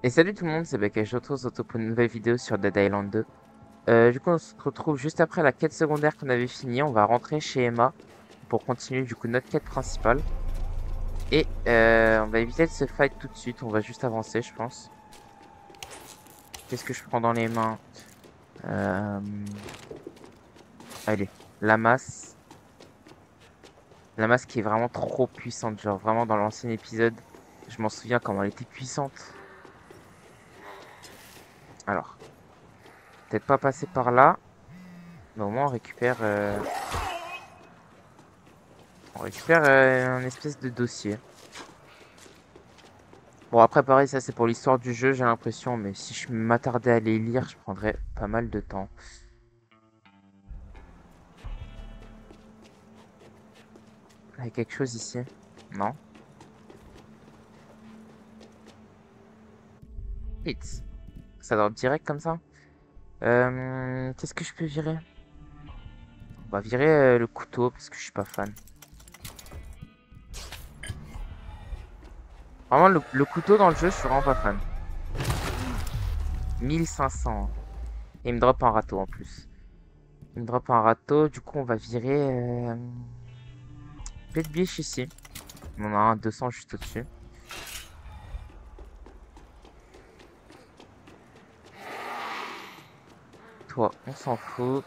Et salut tout le monde, c'est Becca, je retrouve pour une nouvelle vidéo sur Dead Island 2. Du coup, on se retrouve juste après la quête secondaire qu'on avait finie. On va rentrer chez Emma pour continuer du coup notre quête principale. Et on va éviter de se fight tout de suite, on va juste avancer, je pense. Qu'est-ce que je prends dans les mains? euh... Allez, la masse. La masse qui est vraiment trop puissante, genre vraiment dans l'ancien épisode. Je m'en souviens comment elle était puissante. Alors, peut-être pas passer par là, mais au moins on récupère un espèce de dossier. Bon, après, pareil, ça c'est pour l'histoire du jeu, j'ai l'impression, mais si je m'attardais à les lire, je prendrais pas mal de temps. Il y a quelque chose ici? Non? Hits. Ça dort direct comme ça? Qu'est-ce que je peux virer? On va virer le couteau parce que je suis pas fan. Vraiment, le couteau dans le jeu, je suis vraiment pas fan. 1500. Et il me drop un râteau en plus. Il me drop un râteau, du coup, on va virer. Pet biche ici. On en a un 200 juste au-dessus. Toi, on s'en fout.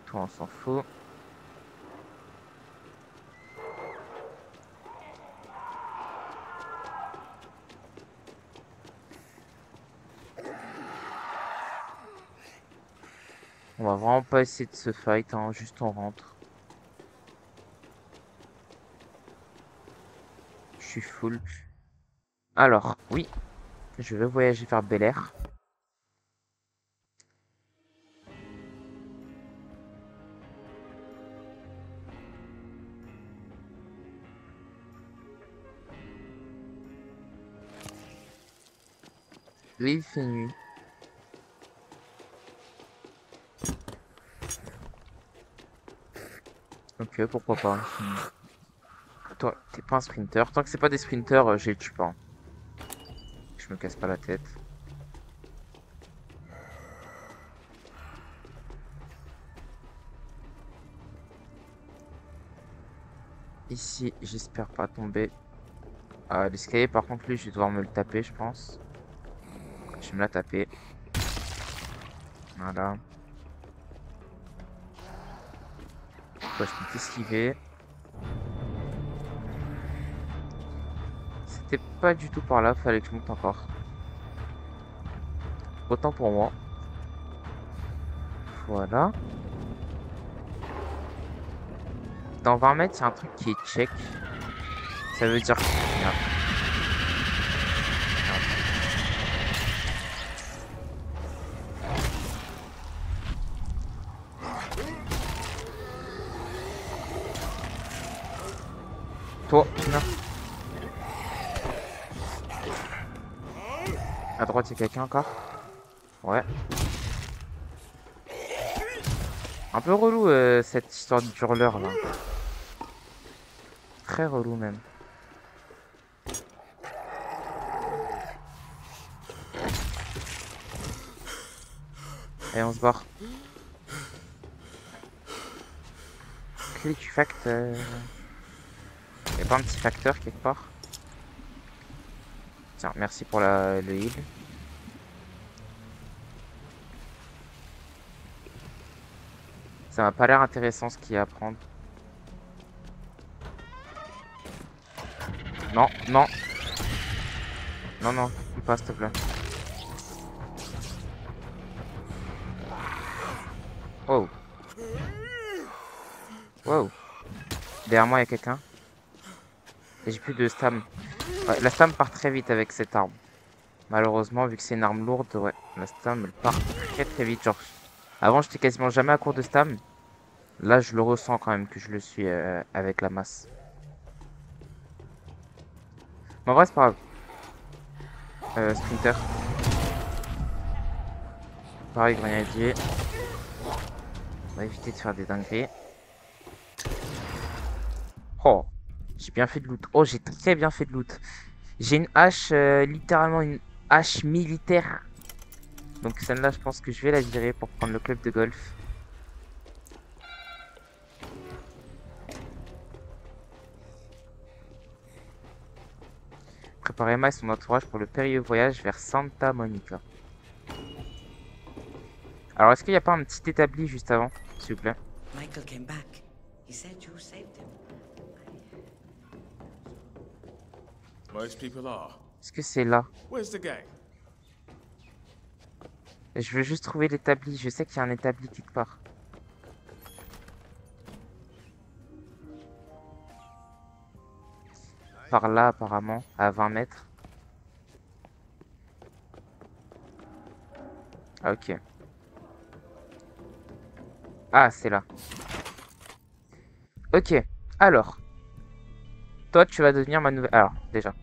Toi, on s'en fout. On va vraiment pas essayer de se fight, hein, juste on rentre. Je suis full. Alors, oui, je veux voyager vers Bel Air. Oui, il fait nuit. Ok, pourquoi pas. Toi, t'es pas un sprinter. Tant que c'est pas des sprinters, je les tue pas, hein. Je me casse pas la tête. Ici, j'espère pas tomber. L'escalier, par contre, lui, je vais devoir me le taper, je pense. Je vais me la taper. Voilà. Toi, je peux t'esquiver. C'était pas du tout par là, fallait que je monte encore. Autant pour moi. Voilà. Dans 20 mètres, il y a un truc qui est check. Ça veut dire... Merde. Toi, viens. À droite, il y a quelqu'un encore? Ouais. Un peu relou cette histoire de hurleur là. Très relou même. Et on se barre. Click facteur. Y'a pas un petit facteur quelque part? Tiens, merci pour le heal. Ça m'a pas l'air intéressant ce qu'il y a à prendre. Non, non. Non, non, pas s'il te plaît. Oh. Wow. Derrière moi, il y a quelqu'un. Et j'ai plus de stam. Ouais, la stam part très vite avec cette arme. Malheureusement, vu que c'est une arme lourde, ouais, la stam elle part très vite. Genre, avant, j'étais quasiment jamais à court de stam. Là, je le ressens quand même que je le suis avec la masse. Mais en vrai, c'est pas grave. Sprinter. Pareil, grenadier. On va éviter de faire des dingueries. Oh, j'ai bien fait de loot. Oh, j'ai très bien fait de loot. J'ai une hache, littéralement une hache militaire. Donc celle-là, je pense que je vais la virer pour prendre le club de golf. Préparer Emma et son entourage pour le périlleux voyage vers Santa Monica. Alors, est-ce qu'il n'y a pas un petit établi juste avant, s'il vous plaît? Michael came back. He said you saved him. Most people are. Est-ce que c'est là? Where's the gang? Je veux juste trouver l'établi. Je sais qu'il y a un établi quelque part. Par là, apparemment, à 20 mètres. Ah, ok. Ah, c'est là. Ok. Alors. Toi, tu vas devenir ma nouvelle... Alors, déjà.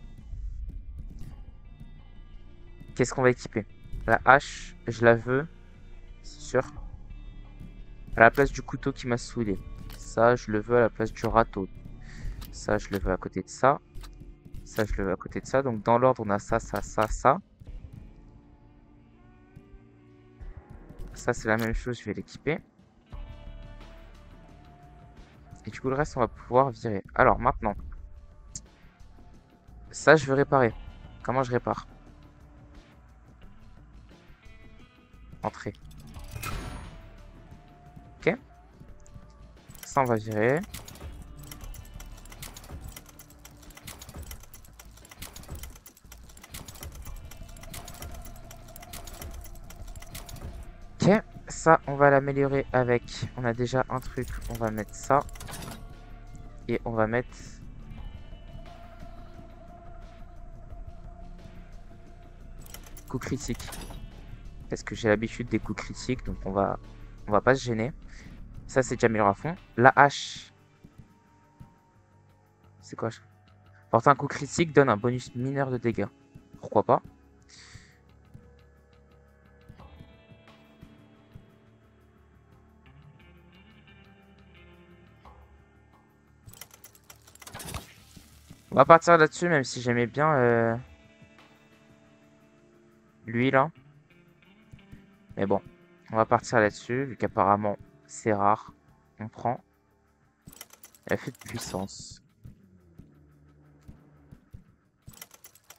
Qu'est-ce qu'on va équiper? La hache, je la veux. C'est sûr. À la place du couteau qui m'a saoulé. Ça, je le veux à la place du râteau. Ça, je le veux à côté de ça. Ça, je le veux à côté de ça. Donc, dans l'ordre, on a ça, ça, ça, ça. Ça, c'est la même chose. Je vais l'équiper. Et du coup, le reste, on va pouvoir virer. Alors, maintenant. Ça, je veux réparer. Comment je répare? Entrée. Ok. Ça, on va virer. Ok. Ça, on va l'améliorer avec... On a déjà un truc. On va mettre ça. Et on va mettre... coup critique. Parce que j'ai l'habitude des coups critiques. Donc, on va pas se gêner. Ça, c'est déjà amélioré à fond. La hache. C'est quoi? Porter un coup critique donne un bonus mineur de dégâts. Pourquoi pas? On va partir là-dessus, même si j'aimais bien lui là. Mais bon, on va partir là-dessus, vu qu'apparemment c'est rare. On prend. L'affût de puissance.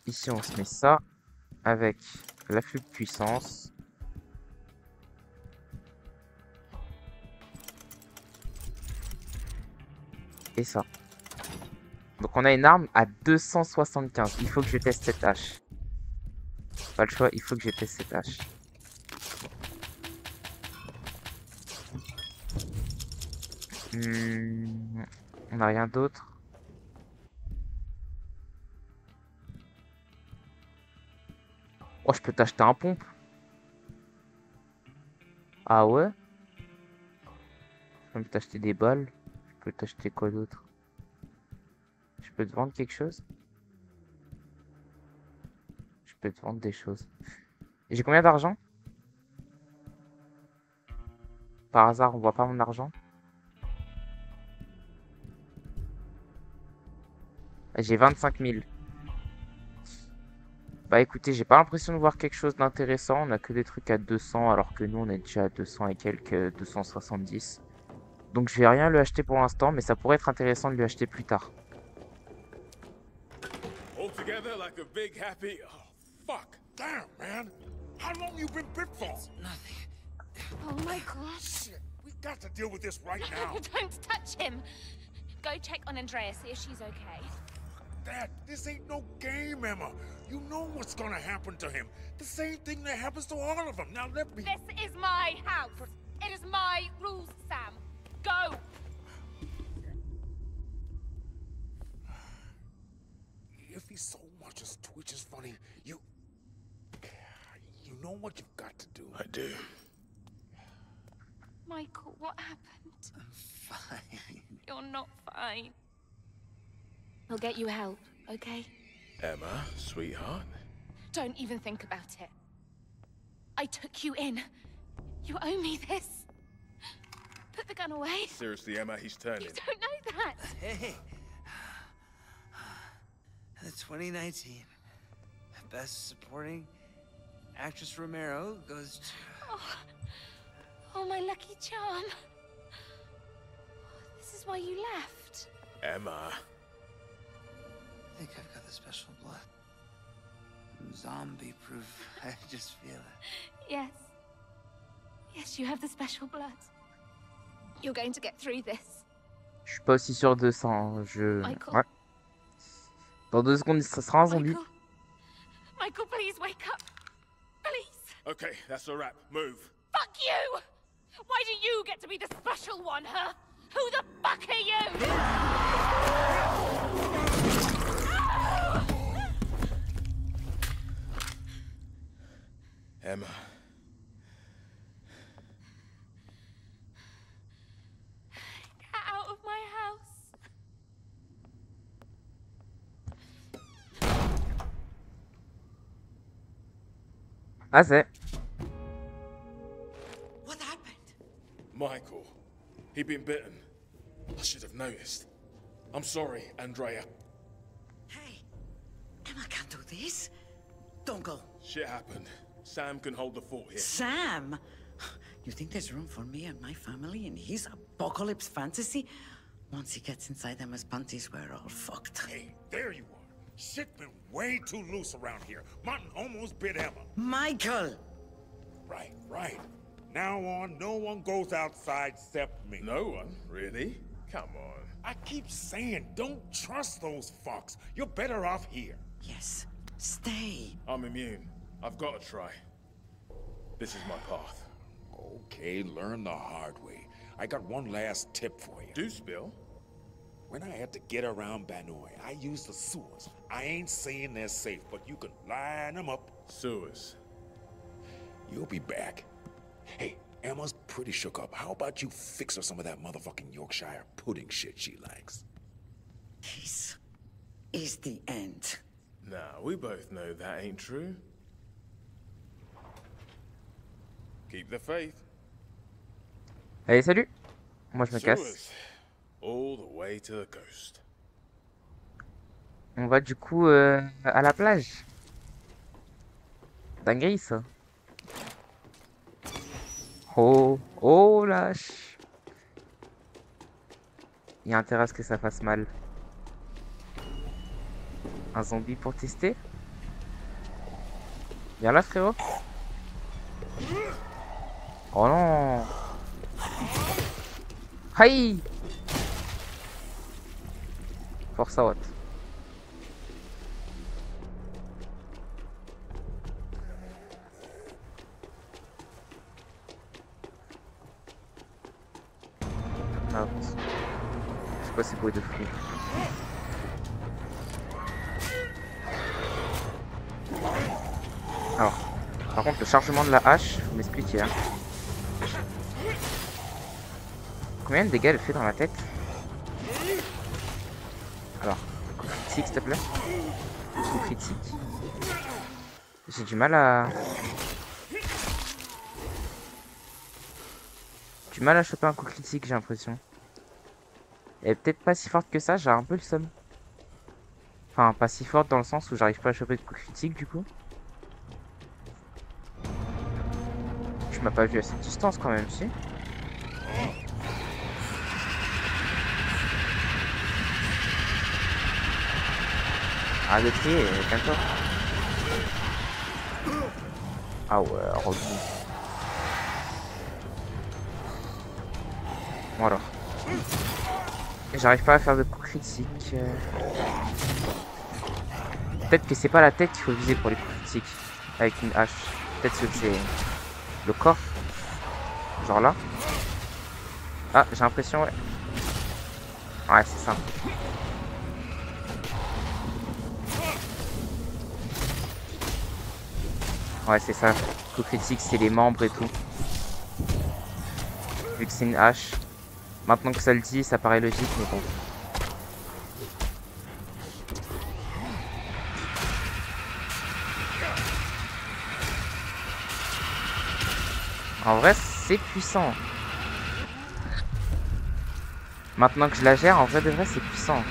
Ici, on se met ça avec l'affût de puissance. Et ça. Donc on a une arme à 275. Il faut que je teste cette hache. Pas le choix, il faut que je teste cette hache. On n'a rien d'autre. Oh, je peux t'acheter un pompe. Ah ouais? Je peux t'acheter des balles. Je peux t'acheter quoi d'autre? Je peux te vendre quelque chose? Je peux te vendre des choses. J'ai combien d'argent? Par hasard, on voit pas mon argent? J'ai 25 000. Bah écoutez, j'ai pas l'impression de voir quelque chose d'intéressant. On a que des trucs à 200 alors que nous on est déjà à 200 et quelques, 270. Donc je vais rien lui acheter pour l'instant, mais ça pourrait être intéressant de lui acheter plus tard. All together like a big happy... Oh, fuck. Damn, man. How long you been bit for? Nothing. Oh my gosh. Shit, we got to deal with this right now. Don't touch him. Go check on Andrea, see if she's okay. Dad, this ain't no game, Emma. You know what's gonna happen to him. The same thing that happens to all of them. Now let me... This is my house. It is my rules, Sam. Go! If he so much as twitches funny, you know what you've got to do. I do. Michael, what happened? Fine. You're not fine. I'll get you help, okay? Emma, sweetheart. Don't even think about it. I took you in. You owe me this. Put the gun away. Seriously, Emma, he's turning. You don't know that. Hey. The 2019 Best Supporting Actress Romero goes to... Oh, my lucky charm. This is why you left. Emma. I think I've got the special blood. Zombie proof. I just feel it. Yes. Yes, you have the special blood. You're going to get through this. Je suis pas aussi sûr de ça. Hein. Michael. Ouais. Dans 2 secondes, ça sera un zombie. Michael. Michael, please wake up. Please. Okay, that's a wrap. Move. Fuck you! Why do you get to be the special one, huh? Who the fuck are you? Emma. Get out of my house. Ah, c'est. What happened? Michael. He'd been bitten. I should have noticed. I'm sorry, Andrea. Hey, Emma can't do this. Don't go. Shit happened. Sam can hold the fort here. Sam? You think there's room for me and my family in his apocalypse fantasy? Once he gets inside Emma's panties, we're all fucked. Hey, there you are. Shit been way too loose around here. Martin almost bit Emma. Michael! Right. Now on, no one goes outside except me. No one, really? Come on. I keep saying, don't trust those fucks. You're better off here. Yes, stay. I'm immune. I've got to try. This is my path. Okay, learn the hard way. I got one last tip for you. Do spill. When I had to get around Banoi, I used the sewers. I ain't saying they're safe, but you can line them up. Sewers. You'll be back. Hey, Emma's pretty shook up. How about you fix her some of that motherfucking Yorkshire pudding shit she likes? This is the end. Nah, we both know that ain't true. Keep the faith. Allez, salut. Moi, je me casse. Sewers. All the way to the coast. On va du coup à la plage. Dinguerie, ça. Oh, lâche. Il y a intérêt à ce que ça fasse mal. Un zombie pour tester. Viens là, frérot. Oh non. Aïe. Force out. Ah, c'est quoi ces bruits de fou? Alors, par contre, le chargement de la hache, faut m'expliquer. Hein. Combien de dégâts elle fait dans la tête? Alors, coup critique, s'il te plaît. Coup critique. J'ai du mal à... choper un coup critique, j'ai l'impression. Elle est peut-être pas si forte que ça, j'ai un peu le seum. Enfin, pas si forte dans le sens où j'arrive pas à choper de coup critique, du coup. Tu m'as pas vu à cette distance quand même, si. Arrête de crier, calme-toi. Ah ouais, revenu. Voilà. J'arrive pas à faire de coups critiques. Peut-être que c'est pas la tête qu'il faut viser pour les coups critiques. Avec une hache. Peut-être que c'est le corps. Genre là. Ah, j'ai l'impression, ouais. Ouais, c'est ça. Ouais, c'est ça. Coup critique, c'est les membres et tout. Vu que c'est une hache. Maintenant que ça le dit, ça paraît logique, mais bon. En vrai, c'est puissant. Maintenant que je la gère, en vrai de vrai, c'est puissant.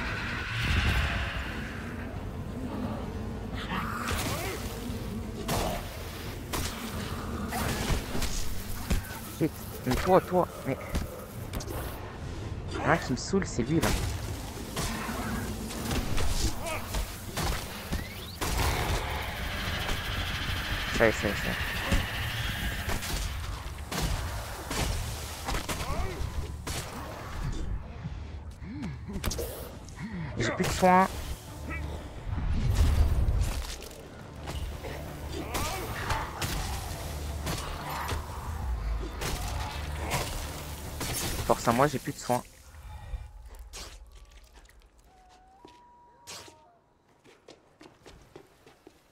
Mais toi, mais... Il y en a un qui me saoule, c'est lui, là. Ça y est. J'ai plus de soins. Force à moi, j'ai plus de soins.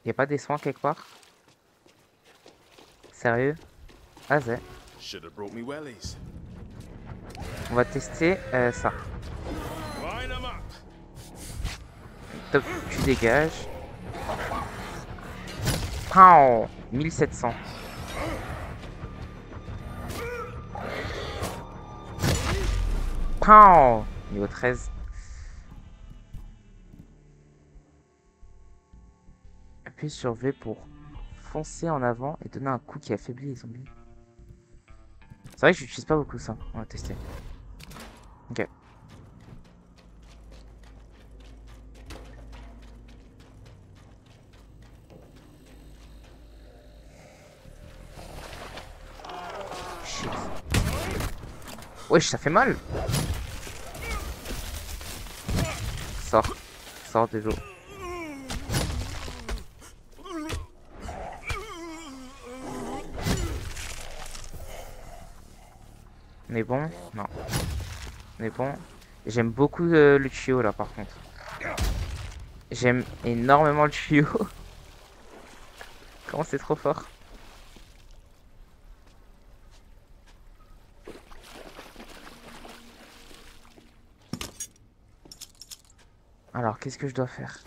Y'a pas des soins quelque part? Sérieux? Ah zé. Should have brought me wellies. On va tester ça. Line 'em up. Top, tu dégages. Pow 1700. Pow niveau 13. Appuie sur V pour foncer en avant et donner un coup qui affaiblit les zombies. C'est vrai que j'utilise pas beaucoup ça. On va tester. Ok. Shit. Wesh, ça fait mal. Sors de l'eau. On est bon? Non. On est bon. J'aime beaucoup le tuyau là par contre. J'aime énormément le tuyau. Comment c'est trop fort. Alors, qu'est-ce que je dois faire?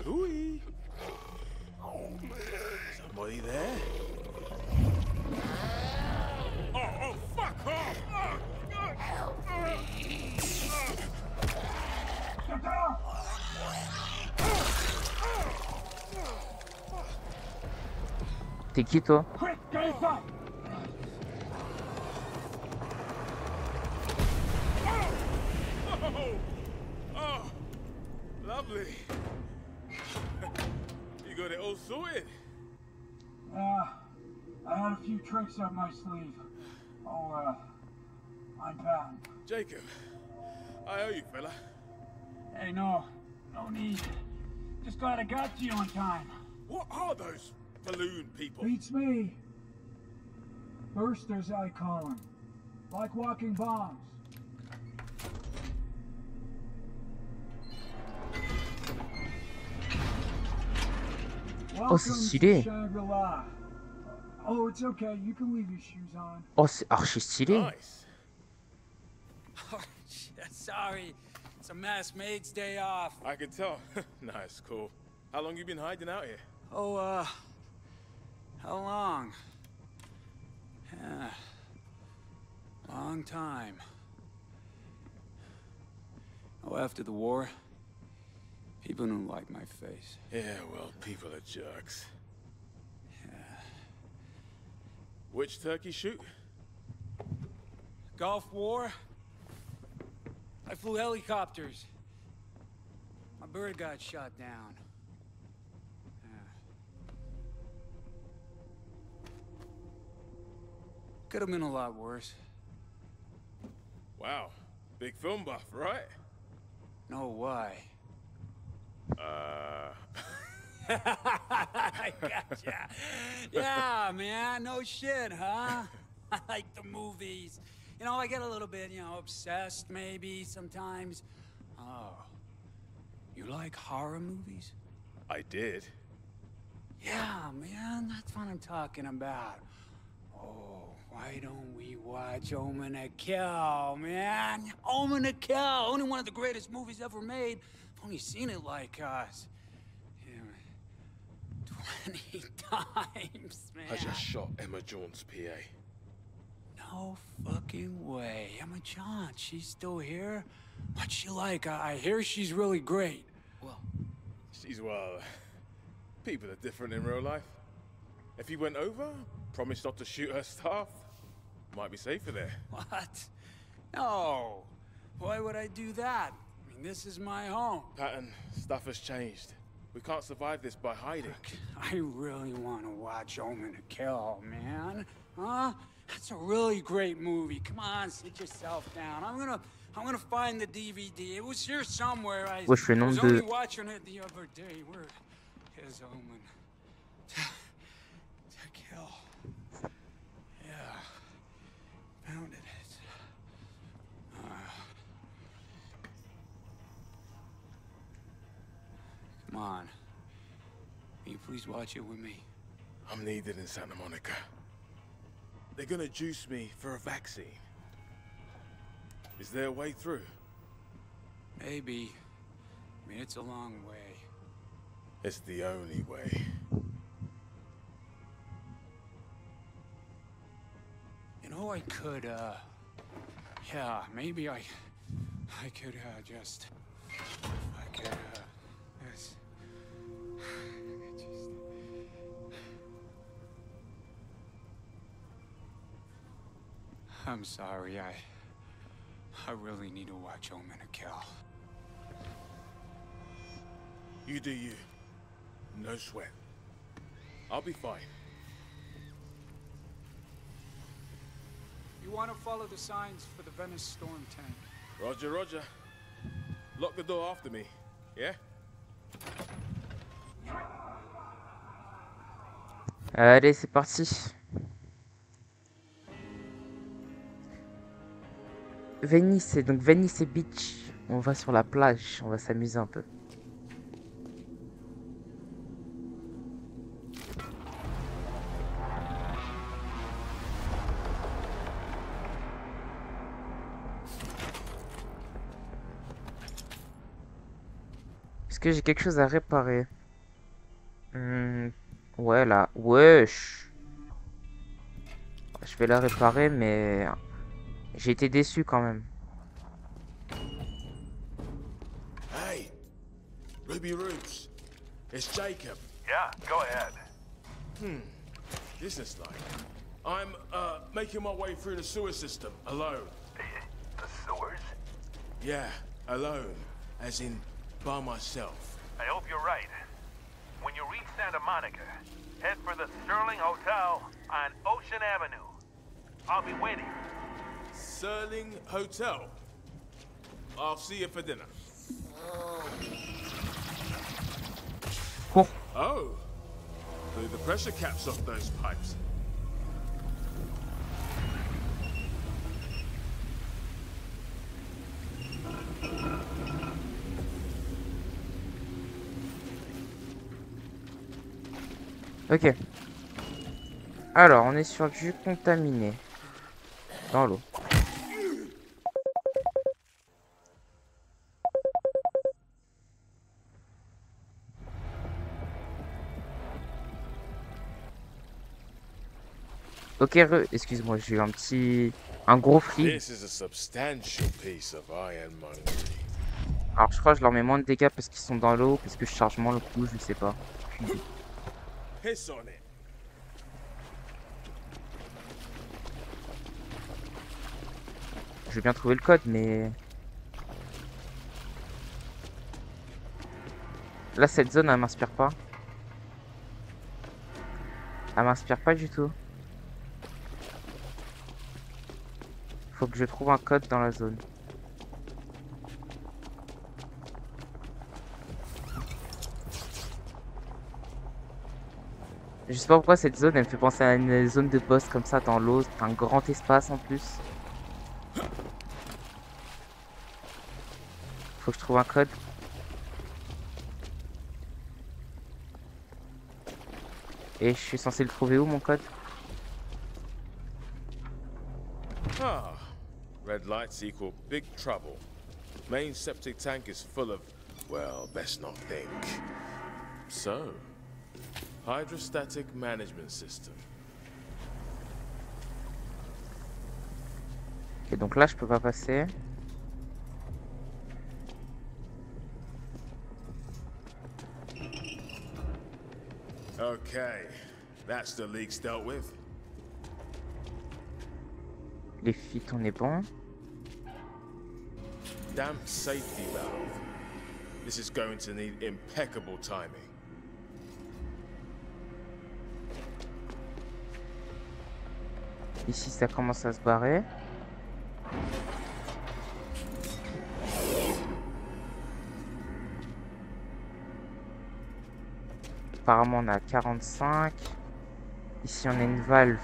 Ooh-wee. Somebody there? Oh, fuck off! T'es qui toi? Oh, lovely. You got it all sorted? I had a few tricks up my sleeve. Oh, I'm bad. Jacob, I owe you, fella. Hey, no need. Just glad I got to you on time. What are those balloon people? Beats me. Bursters, I call them. Like walking bombs. Oh, c'est stylé. Shangri-La. Oh, it's okay. You can leave your shoes on. Oh, c'est archi stylé. Nice. Oh, shit, sorry. It's a mass maid's day off. I can tell. Nice, cool. How long you been hiding out here? Oh, how long? Yeah, long time. Oh, after the war, people didn't like my face. Yeah, well, people are jerks. Yeah. Which turkey shoot? Gulf War? I flew helicopters. My bird got shot down. Could have been a lot worse. Wow, big film buff, right? No, why? I gotcha. Yeah, man, no shit, huh? I like the movies. You know, I get a little bit, obsessed maybe sometimes. Oh, you like horror movies? I did. Yeah, man, that's what I'm talking about. Oh, why don't we watch Omen to Kill, man? Omen to Kill, only one of the greatest movies ever made. I've only seen it like, many times, man. I just shot Emma Jaunt's PA. No fucking way. Emma Jaunt, she's still here? What's she like? I hear she's really great. Well, She's, well, people are different in real life. If you went over, promise not to shoot her staff, might be safer there. what? No. Why would I do that? I mean, this is my home. Patton, stuff has changed. We can't survive this by hiding. I really want to watch Omen to Kill, man. Huh? That's a really great movie. Come on, sit yourself down. I'm gonna find the DVD. It was here somewhere. I Wesh, le was nombre only de... watching it the other day. Where is Omen? To Kill. Yeah. Found it. Come on. Will you please watch it with me? I'm needed in Santa Monica. They're gonna juice me for a vaccine. Is there a way through? Maybe. I mean, it's a long way. It's the only way. You know, I could, yeah, maybe I could, just... I could, just... I'm sorry, I really need to watch Omen to Kill. You do you. No sweat. I'll be fine. You want to follow the signs for the Venice storm tank? Roger, roger. Lock the door after me, yeah? Allez, c'est parti. Venice, donc Venice Beach. On va sur la plage, on va s'amuser un peu. Est-ce que j'ai quelque chose à réparer? Ouais, là. Wesh. Je vais la réparer, mais j'ai été déçu quand même. Hey, Ruby Roots. It's Jacob. Yeah, go ahead. Businesslike. I'm, making my way through the sewer system, alone. The sewers? Yeah, alone. As in, by myself. I hope you're right. When you reach Santa Monica, head for the Sterling Hotel on Ocean Avenue. I'll be waiting. Sterling Hotel. I'll see you for dinner. Cours. Oh. Blew the pressure caps off those pipes. Ok. Alors, on est sur du contaminé. Dans l'eau. Ok, excuse-moi, j'ai eu un gros free. This is a substantial piece of ironmongery. Alors je crois que je leur mets moins de dégâts parce qu'ils sont dans l'eau, parce que je charge moins le coup, je sais pas. Piss on it. Je vais bien trouver le code, mais... Là, cette zone, elle m'inspire pas. Elle m'inspire pas du tout. Faut que je trouve un code dans la zone. Je sais pas pourquoi cette zone, elle me fait penser à une zone de boss comme ça dans l'eau. C'est un grand espace en plus. Faut que je trouve un code. Et je suis censé le trouver où, mon code? Ah. Red lights equal big trouble. Main septic tank is full of, well, best not think. So, Hydrostatic management system. Ok, donc là je peux pas passer. Okay, that's the leaks dealt with. Les fuites, on est bon. Damp safety valve. This is going to need impeccable timing. Ici ça commence à se barrer. Apparemment on a 45. Ici on a une valve.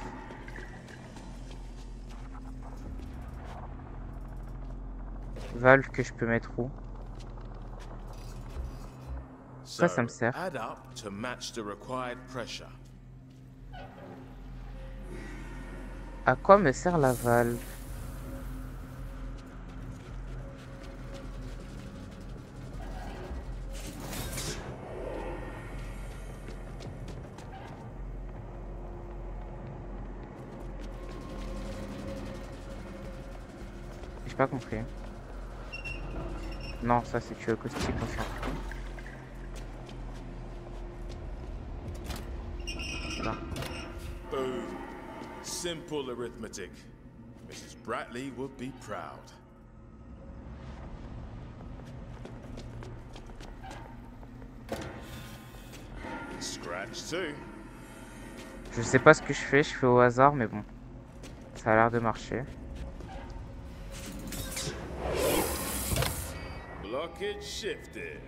Valve que je peux mettre où? Ça me sert. Add up to match the required pressure. À quoi me sert la valve? J'ai pas compris. Non, ça c'est tuyau acoustique, on s'en fout. Là. Boom. Simple arithmetic. Mrs. Bratley would be proud. Scratch too. Je sais pas ce que je fais au hasard, mais bon. Ça a l'air de marcher. Blockage shifted.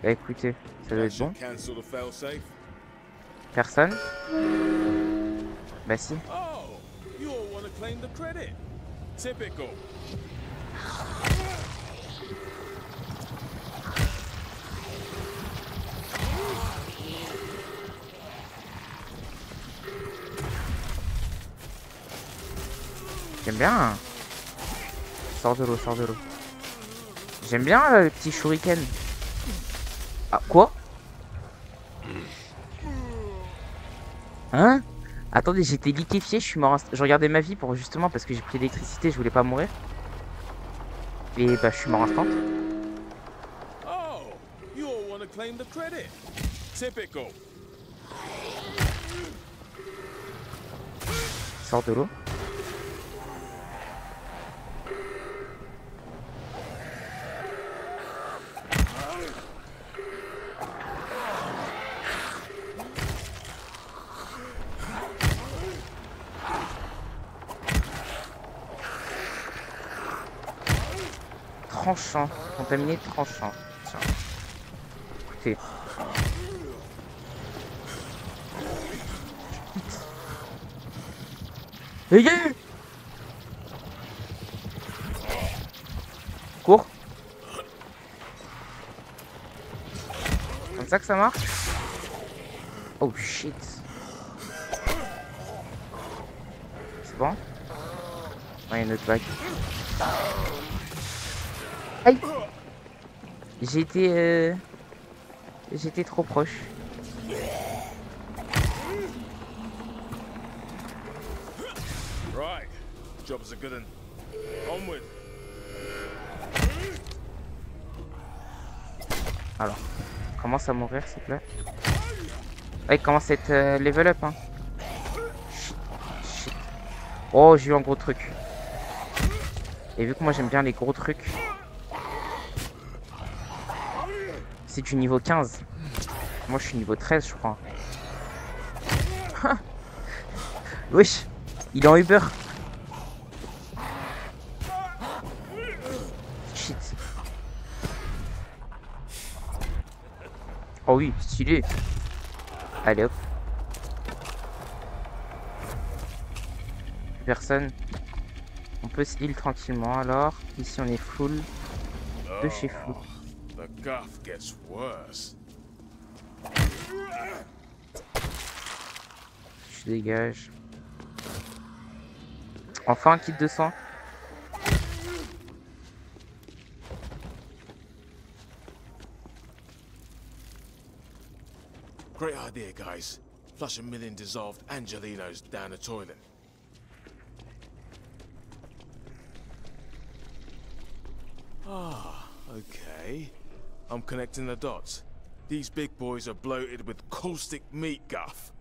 Bah écoutez, ça doit That être bon. should cancel the failsafe. Personne? Bah si. Oh, you all want to claim the credit. Typical. J'aime bien. Sors de l'eau, sors de l'eau. J'aime bien le petit shuriken. Ah, quoi? Hein? Attendez, j'étais liquéfié, je suis mort. Je regardais ma vie pour justement parce que j'ai pris l'électricité, je voulais pas mourir. Et bah, je suis mort instant. Oh, you all want to claim the credit. Typical. Sors de l'eau. Tranchant, contaminé tranchant. Tiens. Écoutez. Ayez! Cours. Comme ça que ça marche? Oh shit. C'est bon? Il y a une autre vague. Aïe! J'étais trop proche. Right. Job's a good one. Onward. Alors, commence à mourir s'il te plaît. Ah, il commence à être level up hein. Shit, shit. Oh, j'ai eu un gros truc. Et vu que moi j'aime bien les gros trucs. C'est du niveau 15. Moi je suis niveau 13 je crois. Wesh, il est en Uber. Shit. Oh oui, stylé. Allez hop. Personne. On peut se heal tranquillement alors. Ici on est full. De chez full. The guff gets worse. Je dégage. Enfin un kit de sang. Great idea, guys. Flush a million dissolved Angelinos down the toilet. Ah, okay. I'm connecting the dots. These big boys are bloated with caustic meat guff.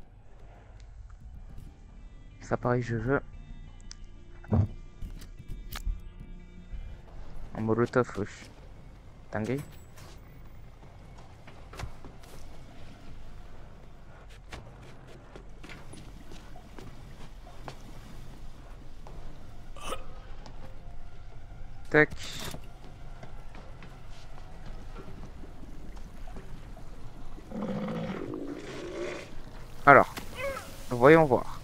Ça pareil, je veux. Un molotov, wesh. Dingue. Tac. Alors, voyons voir.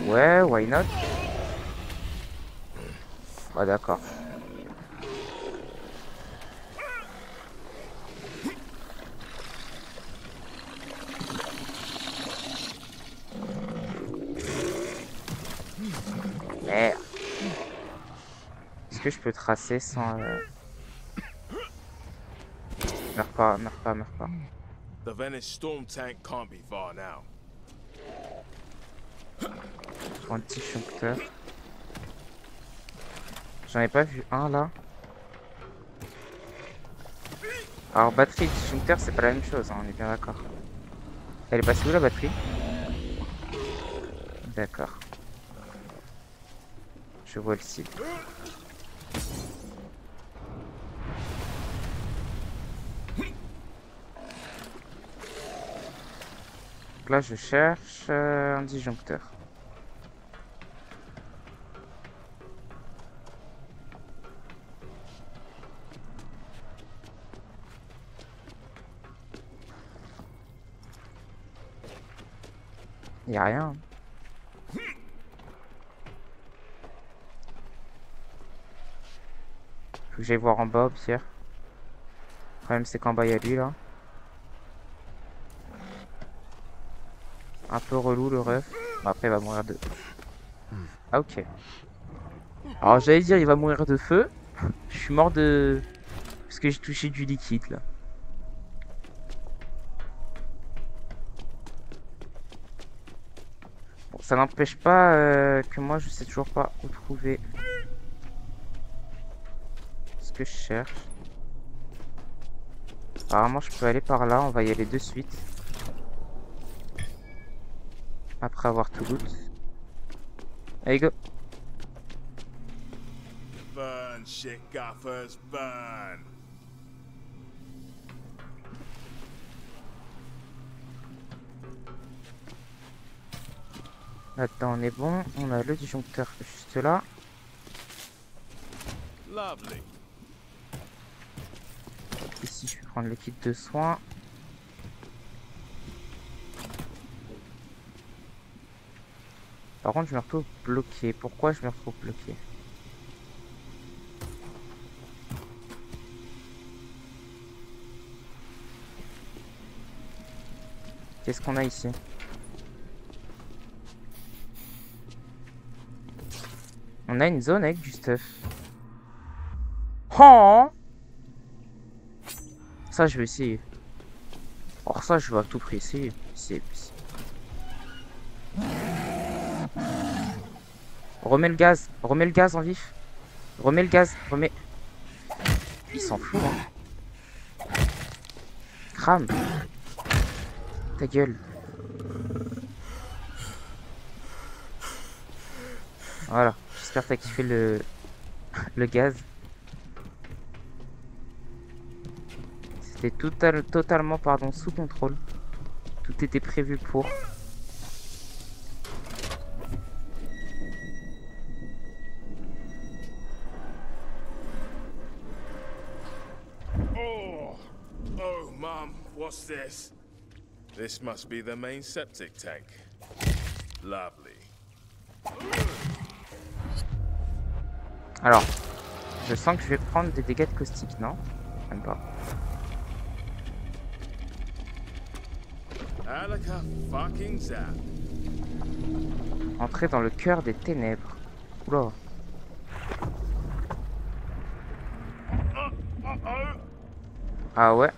Ouais, why not? Ah d'accord. Merde. Est-ce que je peux tracer sans... Meurs pas, meurs pas, meurs pas. The Venice storm tank can't be far now. Anti-disjoncteur. J'en ai pas vu un là. Alors batterie et disjoncteur c'est pas la même chose, hein, on est bien d'accord. Elle est passée où la batterie? D'accord. Je vois le site. Donc là je cherche un disjoncteur. Y'a rien. Faut que j'aille voir en bas au pire. Le problème c'est qu'en bas y'a lui là. Un peu relou le ref. Bon, après il va mourir de... Ah ok. Alors j'allais dire il va mourir de feu. Je suis mort de... Parce que j'ai touché du liquide là. Bon, ça n'empêche pas que moi je sais toujours pas où trouver ce que je cherche. Apparemment je peux aller par là, on va y aller de suite. Après avoir tout loot. Allez go. Burn, shit gaffers, burn. Là-dedans on est bon, on a le disjoncteur juste là. Lovely. Ici je vais prendre le kit de soins. Par contre je me retrouve bloqué. Pourquoi je me retrouve bloqué? Qu'est-ce qu'on a ici? On a une zone avec du stuff. Oh, ça je vais essayer. Or ça je vais à tout prix essayer. Remets le gaz en vif. Remets le gaz, remets. Il s'en fout hein. Crame. Ta gueule. Voilà. J'espère que t'as kiffé le gaz. C'était totalement pardon, sous contrôle. Tout était prévu pour. Oh, Mom, what's this? This must be the main septic tank. Lovely. Alors, je sens que je vais prendre des dégâts de caustique, non? Même pas. Alaka fucking zap. Entrer dans le cœur des ténèbres. Oula. Ah ouais.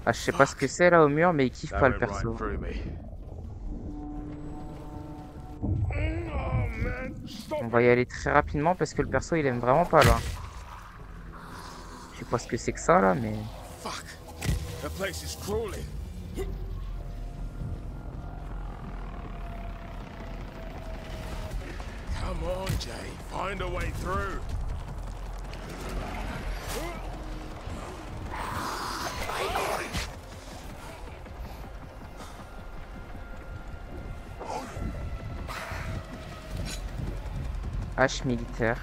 Ah, je sais pas ce que c'est là au mur, mais il kiffe pas le perso. On va y aller très rapidement parce que le perso il aime vraiment pas là. Je sais pas ce que c'est que ça là, mais. Fuck. The place is crawling. Come on, Jay. Find a way through. Hache militaire.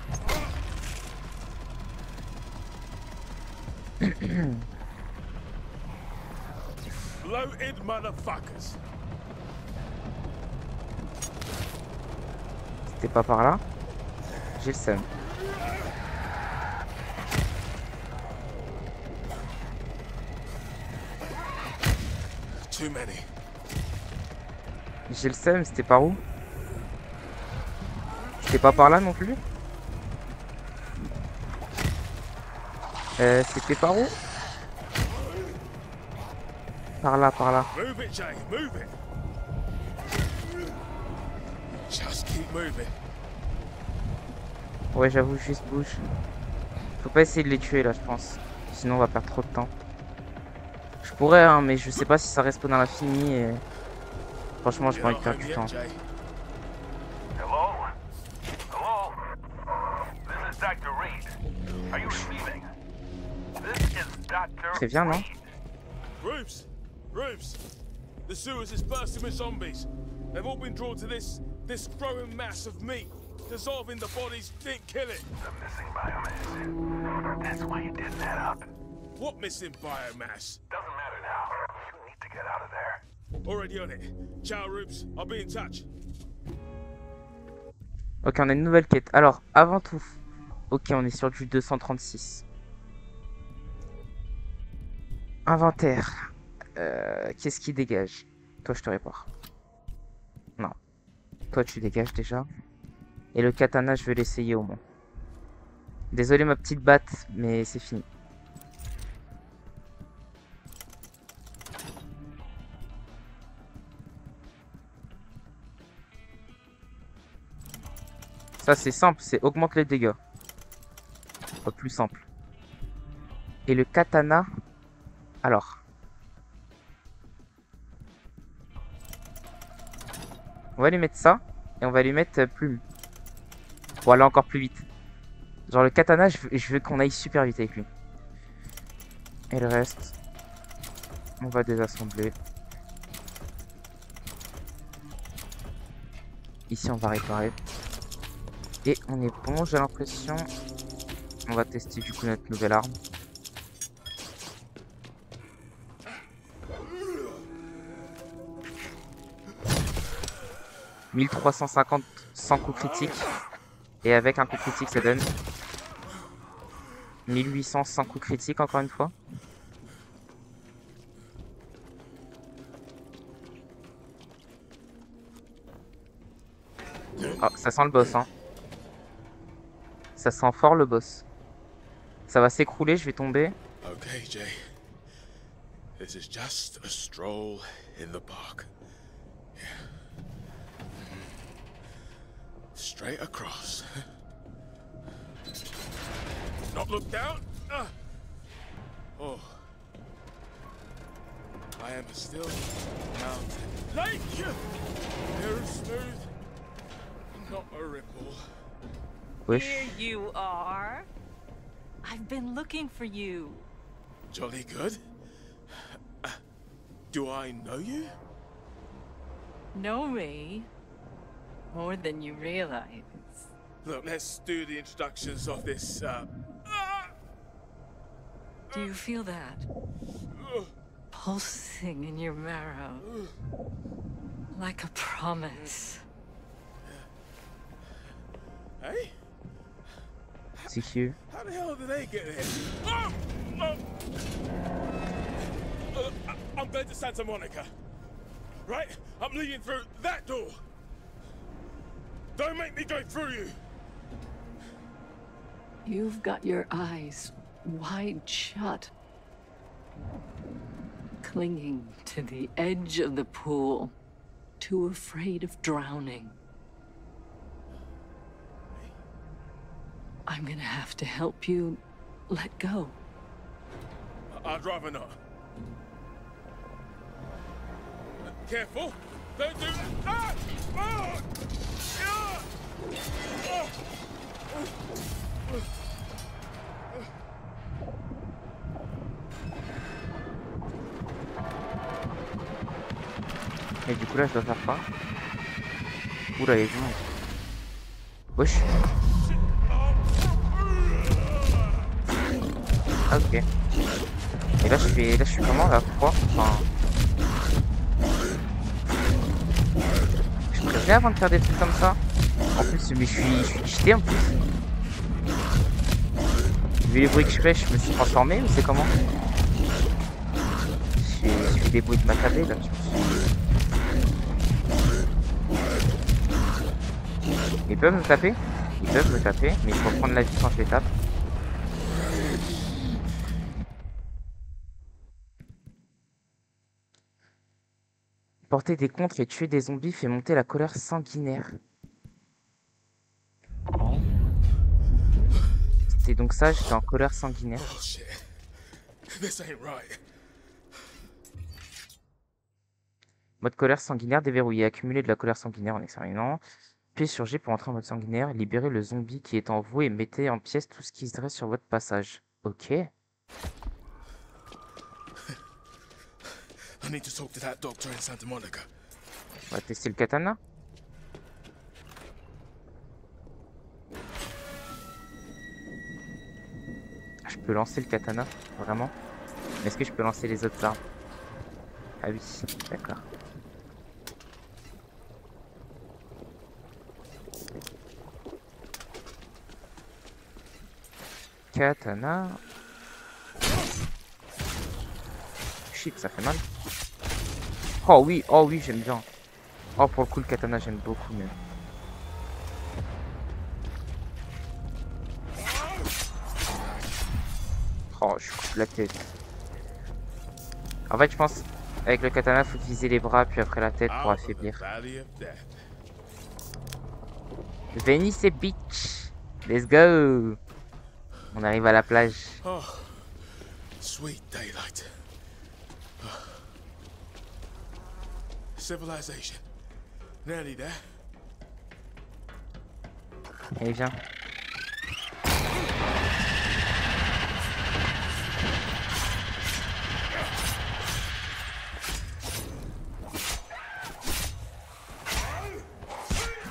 Bloated motherfuckers. C'était pas par là? J'ai le seum. Too many. J'ai le seum, c'était par où? C'était pas par là non plus? C'était par où? Par là, par là. Move it, Jay. Move it. Just keep moving. Ouais, j'avoue, juste bouge. Faut pas essayer de les tuer là, je pense. Sinon, on va perdre trop de temps. Je pourrais, hein, mais je sais pas si ça respawn à l'infini et... Franchement, j'ai pas envie de perdre du temps. Hello? Hello? This is Dr. Reed. Are you receiving? This is Dr. Très bien, non? Roofs! Roofs! The sewers is bursting with zombies. They've all been drawn to this growing mass of meat. Dissolving the bodies didn't kill it. The missing biomass. That's why you didn't head up. What missing biomass? Doesn't matter now. You need to get out of there. Already on it. Ciao, Roofs. I'll be in touch. Ok, on a une nouvelle quête. Alors, avant tout... Ok, on est sur du 236. Inventaire. Qu'est-ce qui dégage? Toi, je te répare. Non. Toi, tu dégages déjà. Et le katana, je vais l'essayer au moins. Désolé ma petite batte, mais c'est fini. Ça, c'est simple, c'est augmente les dégâts. Pas plus simple. Et le katana... Alors... On va lui mettre ça, et on va lui mettre plume. Pour aller encore plus vite. Genre le katana, je veux qu'on aille super vite avec lui. Et le reste, on va désassembler. Ici, on va réparer. Et on est bon, j'ai l'impression. On va tester du coup notre nouvelle arme. « 1350 sans coup critique. Et avec un coup critique, ça donne 1800 sans coup critique, encore une fois. Ah, ça sent le boss, hein. Ça sent fort le boss. Ça va s'écrouler, je vais tomber. Okay, Jay. This is just a stroll in the park. Straight across. Not look down. Oh. I am a still mountain lake. Very smooth. Not a ripple. Wesh. Here you are. I've been looking for you. Jolly good. Do I know you? Know me? More than you realize. Look, let's do the introductions of this, Do you feel that? Pulsing in your marrow. Like a promise. Hey? C'est qui? How the hell did they get here? I'm going to Santa Monica. Right? I'm leading through that door. Don't make me go through you. You've got your eyes wide shut. clinging to the edge of the pool, too afraid of drowning. I'm gonna have to help you let go. I'd rather not. Careful! Don't do that! Ah! Ah! Ah! Et du coup là je dois faire quoi? Oula, il y a du monde. Wesh. Ah ok. Et là je suis comment là? Pourquoi? Enfin... Je préviens avant de faire des trucs comme ça. En plus, mais je suis cheaté en plus. Vu les bruits que je fais, je me suis transformé ou c'est comment? Je fais des bruits de macabé là. Ils peuvent me taper? Ils peuvent me taper, mais il faut prendre la vie quand je les tape. Porter des contres et tuer des zombies fait monter la colère sanguinaire. C'était donc ça, j'étais en colère sanguinaire. Oh shit. This ain't right. Mode colère sanguinaire déverrouillé. Accumuler de la colère sanguinaire en examinant. Puis sur G pour entrer en mode sanguinaire. Libérer le zombie qui est en vous et mettez en pièces tout ce qui se dresse sur votre passage. Ok. I need to talk to that doctor in Santa Monica. On va tester le katana. Je peux lancer le katana, vraiment. Est-ce que je peux lancer les autres armes? Ah oui, d'accord. Katana. Shit, ça fait mal. Oh oui, j'aime bien. Oh, pour le coup, le katana, j'aime beaucoup même. Oh, je coupe la tête. En fait, je pense, avec le katana, faut viser les bras, puis après la tête pour affaiblir. Venice Beach. Let's go. On arrive à la plage. Oh, sweet daylight. Civilization. Nearly there. Allez, viens.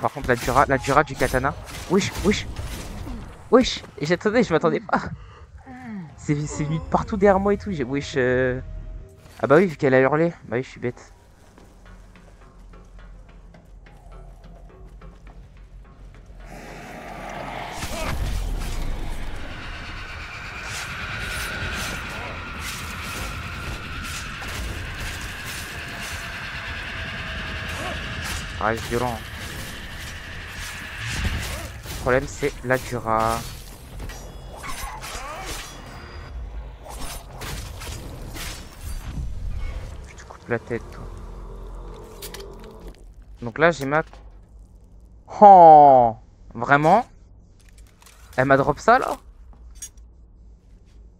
Par contre, la dura du katana. Wesh. J'attendais, je m'attendais pas. C'est venu partout derrière moi et tout. Wesh. Ah bah oui, vu qu'elle a hurlé. Bah oui, je suis bête. Reste violent. Le problème c'est la dura. Je te coupe la tête toi. Donc là j'ai ma... Oh, vraiment? Elle m'a drop ça là?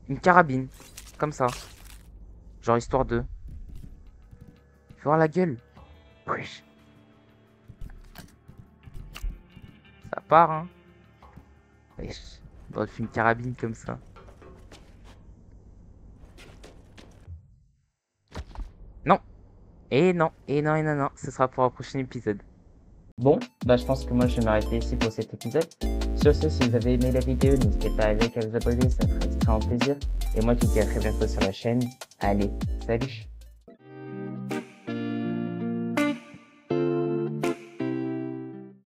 Une carabine. Comme ça. Genre histoire de... Fais voir la gueule. Wesh. Ça part, hein. Wesh. Bon, je fais une carabine comme ça. Non. Et non. Ce sera pour un prochain épisode. Bon, bah je pense que moi je vais m'arrêter ici pour cet épisode. Sur ce, si vous avez aimé la vidéo, n'hésitez pas à liker, à vous abonner, ça me ferait extrêmement plaisir. Et moi je vous dis à très bientôt sur la chaîne. Allez, salut!